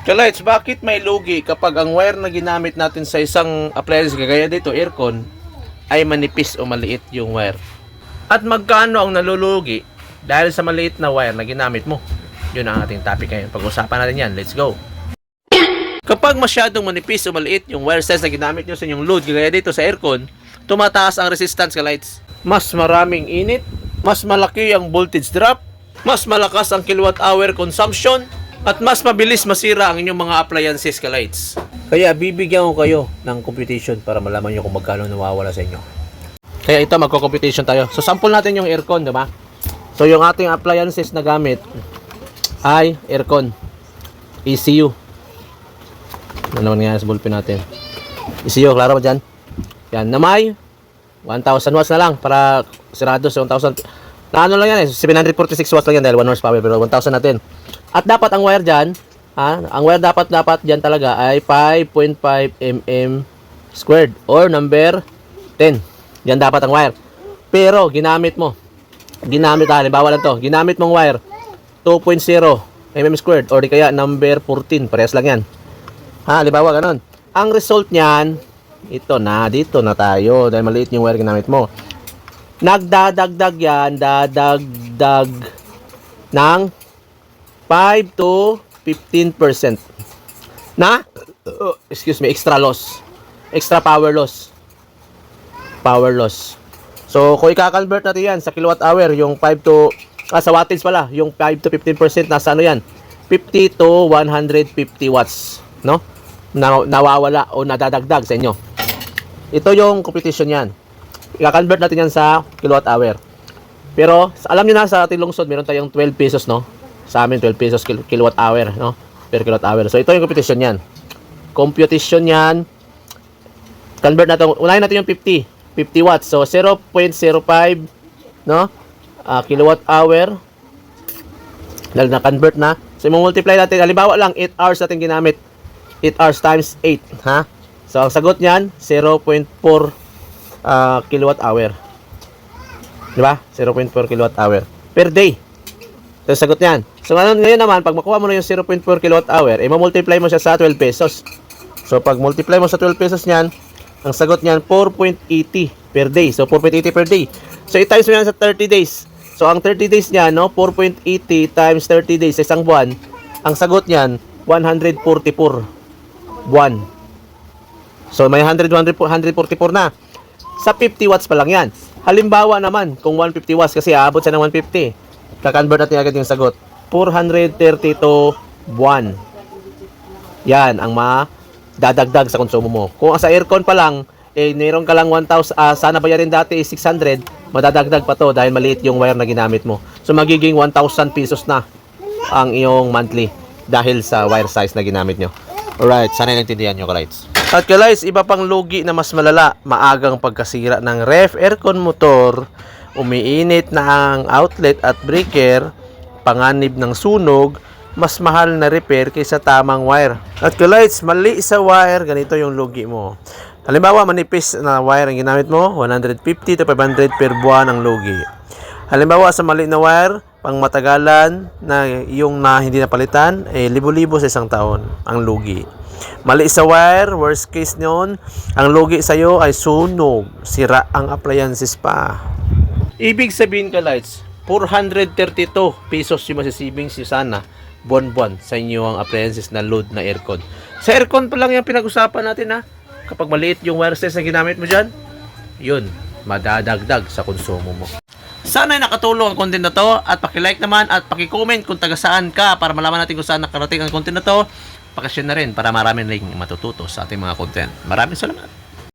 Kalights, bakit may lugi kapag ang wire na ginamit natin sa isang appliance kagaya dito, aircon, ay manipis o maliit yung wire? At magkano ang nalulugi dahil sa maliit na wire na ginamit mo? Yun ang ating topic ngayon. Pag-usapan natin yan. Let's go! Kapag masyadong manipis o maliit yung wire size na ginamit nyo sa inyong load, kagaya dito sa aircon, tumataas ang resistance, kalights. Mas maraming init, mas malaki ang voltage drop, mas malakas ang kilowatt hour consumption, at mas mabilis masira ang inyong mga appliances, kalights. Kaya bibigyan ko kayo ng computation para malaman nyo kung magkano nawawala sa inyo. Kaya ito, magko-computation tayo. So sample natin yung aircon, diba? So yung ating appliances na gamit ay aircon, ECU. Ano naman nga sa ballpen natin? ECU, klaro ba dyan? Yan, na may 1,000 watts na lang para sirado sa 1,000. Na ano lang yan eh, 746 watts lang yan dahil 1 horsepower, pero 1,000 natin. At dapat ang wire dyan, ang wire dapat dyan talaga ay 5.5 mm squared or number 10. Yan dapat ang wire. Pero ginamit halimbawa lang to, ginamit mong wire 2.0 mm squared or di kaya number 14, parehas lang yan. Halimbawa ganon. Ang result niyan, ito na, dito na tayo dahil maliit yung wire ginamit mo. Nagdadagdag yan, dadagdag ng 5 to 15% na extra loss, extra power loss. So kung i-convert natin yan sa kilowatt hour, yung 5 to sa wattage pala, yung 5 to 15% nasa ano yan, 50 to 150 watts, no? Nawawala o nadadagdag sa inyo. Ito yung computation yan. I-convert natin yan sa kilowatt hour. Pero alam niyo na sa ating lungsod meron tayong 12 pesos, no? Sa amin 12 pesos kilowatt hour, no? Per kilowatt hour. So ito yung computation yan. Computation yan. Convert natin, unahin natin yung 50 watts. So 0.05, no? Kilowatt hour. Dahil na-convert na. So i-multiply natin. Halimbawa lang 8 hours natin ginamit. 8 hours times 8, ha? So ang sagot niyan 0.4 kilowatt hour. Di ba? 0.4 kilowatt hour per day. Ito sagot niyan. So ngayon naman, pag makuha mo na yung 0.4 kilowatt hour, i-multiply mo siya sa 12 pesos. So pag multiply mo sa 12 pesos niyan, ang sagot niyan 4.80 per day. So 4.80 per day. So i-times mo yan sa 30 days. So ang 30 days niyan, no, 4.80 times 30 days sa isang buwan, ang sagot niyan 144 buwan. So may 144 na. Sa 50 watts pa lang yan. Halimbawa naman, kung 150 watts kasi aabot siya ng 150. Kakonvert natin agad yung sagot. 432 buwan. Yan ang madadagdag sa konsumo mo. Kung sa aircon pa lang, meron ka lang 1,000, sana bayarin dati is 600, madadagdag pa to dahil maliit yung wire na ginamit mo. So magiging 1,000 pesos na ang iyong monthly dahil sa wire size na ginamit nyo. Alright, sana naintindihan nyo, kalights. At kalights, iba pang lugi na mas malala, maagang pagkasira ng ref, aircon motor, umiinit na ang outlet at breaker, panganib ng sunog, mas mahal na repair kaysa tamang wire. At kalights, mali sa wire, ganito yung lugi mo. Halimbawa, manipis na wire ang ginamit mo, 150 to 500 per buwan ang lugi. Halimbawa, sa mali na wire, pang matagalan na yung hindi napalitan, libo-libo sa isang taon ang lugi. Mali sa wire, worst case nyon, ang lugi sa'yo ay sunog, sira ang appliances pa. Ibig sabihin, kalights, 432 pesos yung masisibing si sana buwan-buwan sa inyo ang appliances na load na aircon. Sa aircon pa lang yung pinag-usapan natin, ha. Kapag maliit yung wire size na ginamit mo dyan, yun, madadagdag sa konsumo mo. Sana ay nakatulong ang content na to at paki-like naman at paki-comment kung taga saan ka para malaman natin kung saan nakarating ang content na to. Paki-share na rin para marami ring matututo sa ating mga content. Maraming salamat.